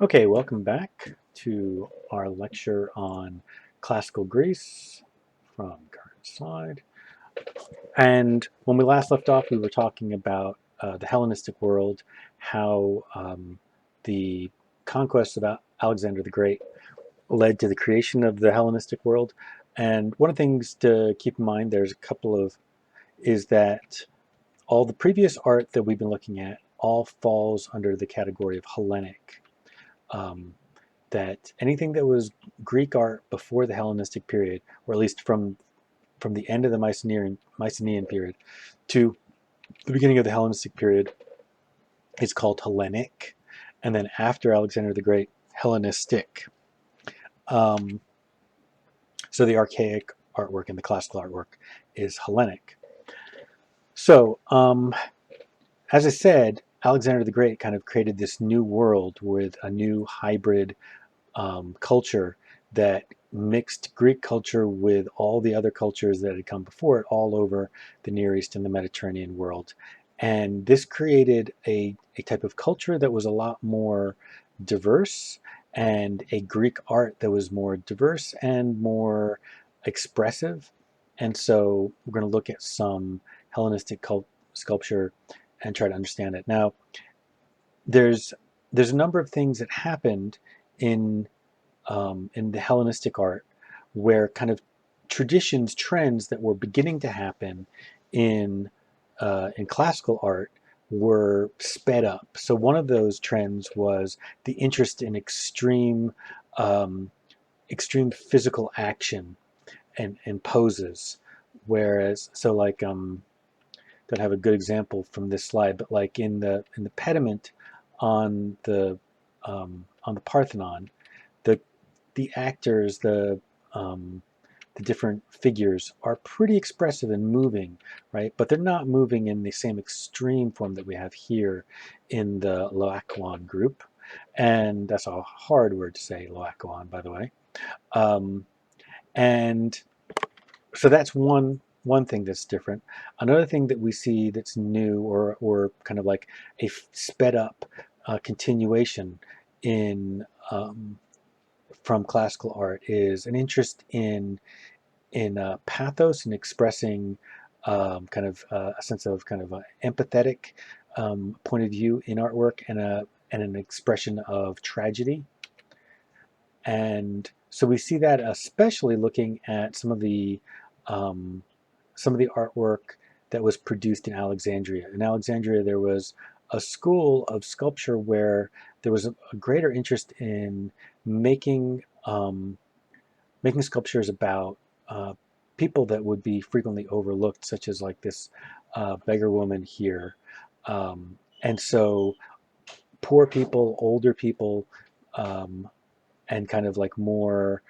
Okay, welcome back to our lecture on classical Greece from current slide. And when we last left off, we were talking about the Hellenistic world, how the conquest of Alexander the Great led to the creation of the Hellenistic world. And one of the things to keep in mind, is that all the previous art that we've been looking at all falls under the category of Hellenic. Um, that anything that was Greek art before the Hellenistic period, or at least from the end of the Mycenaean period to the beginning of the Hellenistic period, is called Hellenic, and then after Alexander the Great, Hellenistic. Um, so the archaic artwork and the classical artwork is Hellenic. So as I said, Alexander the Great kind of created this new world with a new hybrid culture that mixed Greek culture with all the other cultures that had come before it all over the Near East and the Mediterranean world. And this created a type of culture that was a lot more diverse, and a Greek art that was more diverse and more expressive. And so we're going to look at some Hellenistic sculpture and try to understand it. Now, there's a number of things that happened in in the Hellenistic art, where kind of trends that were beginning to happen in classical art were sped up. So one of those trends was the interest in um, extreme physical action and poses. Whereas, so like don't have a good example from this slide, but like in the pediment on the Parthenon, the the actors, the different figures are pretty expressive and moving, right? But they're not moving in the same extreme form that we have here in the Laocoon group. And that's a hard word to say, Laocoon, by the way. Um, and so that's one thing that's different. Another thing that we see that's new, or kind of like a sped up continuation in from classical art, is an interest in pathos and expressing kind of a sense of kind of an empathetic point of view in artwork, and an expression of tragedy. And so we see that especially looking at some of the artwork that was produced in Alexandria. In Alexandria, there was a school of sculpture where there was a greater interest in making making sculptures about uh, people that would be frequently overlooked, such as like this beggar woman here. And so poor people, older people, um, and kind of like more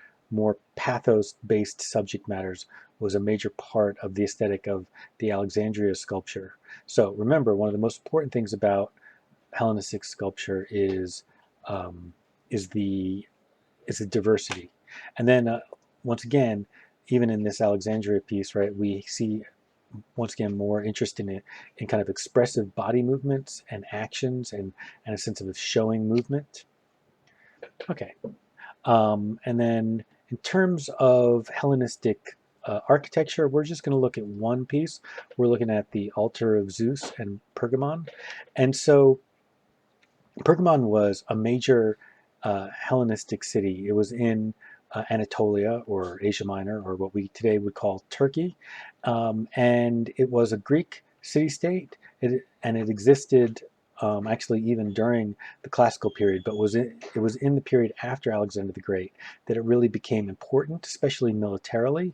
pathos-based subject matters was a major part of the aesthetic of the Alexandria sculpture. So remember, one of the most important things about Hellenistic sculpture um, is the is the diversity. And then once again, even in this Alexandria piece, right, we see once again more interest in it in kind of expressive body movements and actions, and a sense of showing movement. Okay. And then in terms of Hellenistic architecture, we're just going to look at one piece. We're looking at the altar of Zeus and Pergamon. And so Pergamon was a major Hellenistic city. It was in Anatolia, or Asia Minor, or what we today would call Turkey. And it was a Greek city-state, and it existed actually even during the classical period, but it was in the period after Alexander the Great that it really became important, especially militarily.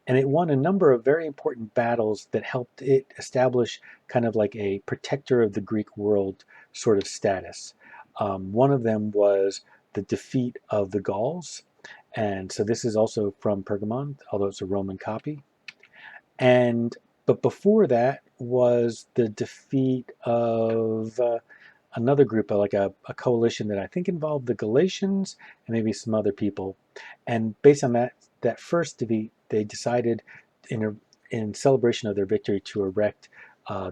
And it won a number of very important battles that helped it establish kind of like a protector of the Greek world sort of status. One of them was the defeat of the Gauls. And so this is also from Pergamon, although it's a Roman copy. And but before that was the defeat of another group, like a coalition that I think involved the Galatians and maybe some other people. And based on that first defeat, they decided in celebration of their victory to erect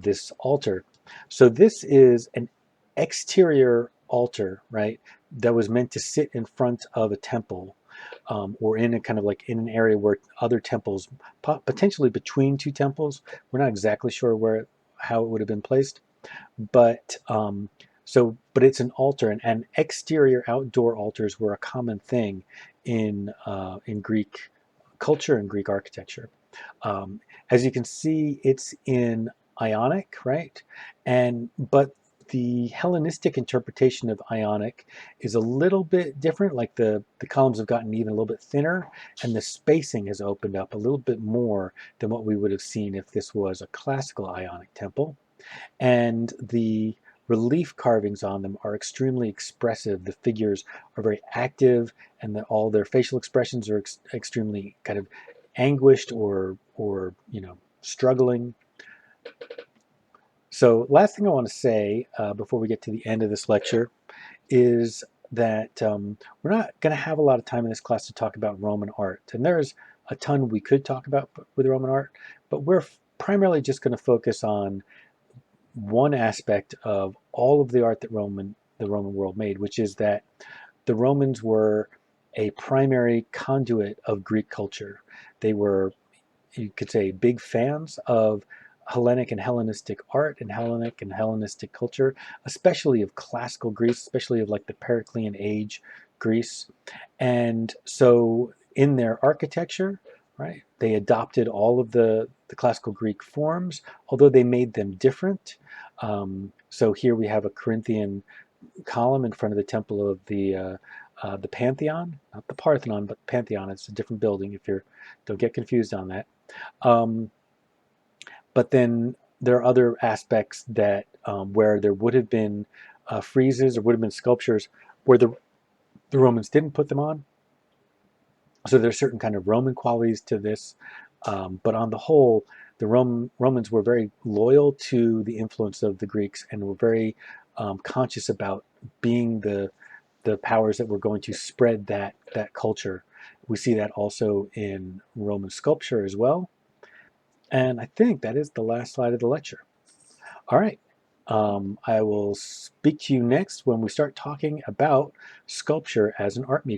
this altar. So this is an exterior altar, right, that was meant to sit in front of a temple, or in a kind of like in an area where other temples, potentially between two temples. We're not exactly sure how it would have been placed, but but it's an altar, and exterior outdoor altars were a common thing in Greek culture and Greek architecture. Um, as you can see, it's in Ionic, right? But the Hellenistic interpretation of Ionic is a little bit different. Like the columns have gotten even a little bit thinner, and the spacing has opened up a little bit more than what we would have seen if this was a classical Ionic temple. And the relief carvings on them are extremely expressive. The figures are very active, and all their facial expressions are extremely kind of anguished or struggling. So last thing I want to say before we get to the end of this lecture is that we're not going to have a lot of time in this class to talk about Roman art, and there's a ton we could talk about with Roman art, but we're primarily just going to focus on one aspect of all of the art that the Roman world made, which is that the Romans were a primary conduit of Greek culture. They were, you could say, big fans of Hellenic and Hellenistic art and Hellenic and Hellenistic culture, especially of classical Greece, especially of like the Periclean age Greece. And so in their architecture, right, they adopted all of the classical Greek forms, although they made them different. So here we have a Corinthian column in front of the temple of the Pantheon, not the Parthenon, but Pantheon. It's a different building. Don't get confused on that. Um, but then there are other aspects that where there would have been friezes or would have been sculptures where the Romans didn't put them on. So there's certain kind of Roman qualities to this, but on the whole, the Romans were very loyal to the influence of the Greeks and were very conscious about being the powers that were going to spread that culture. We see that also in Roman sculpture as well. And I think that is the last slide of the lecture. All right. I will speak to you next when we start talking about sculpture as an art medium.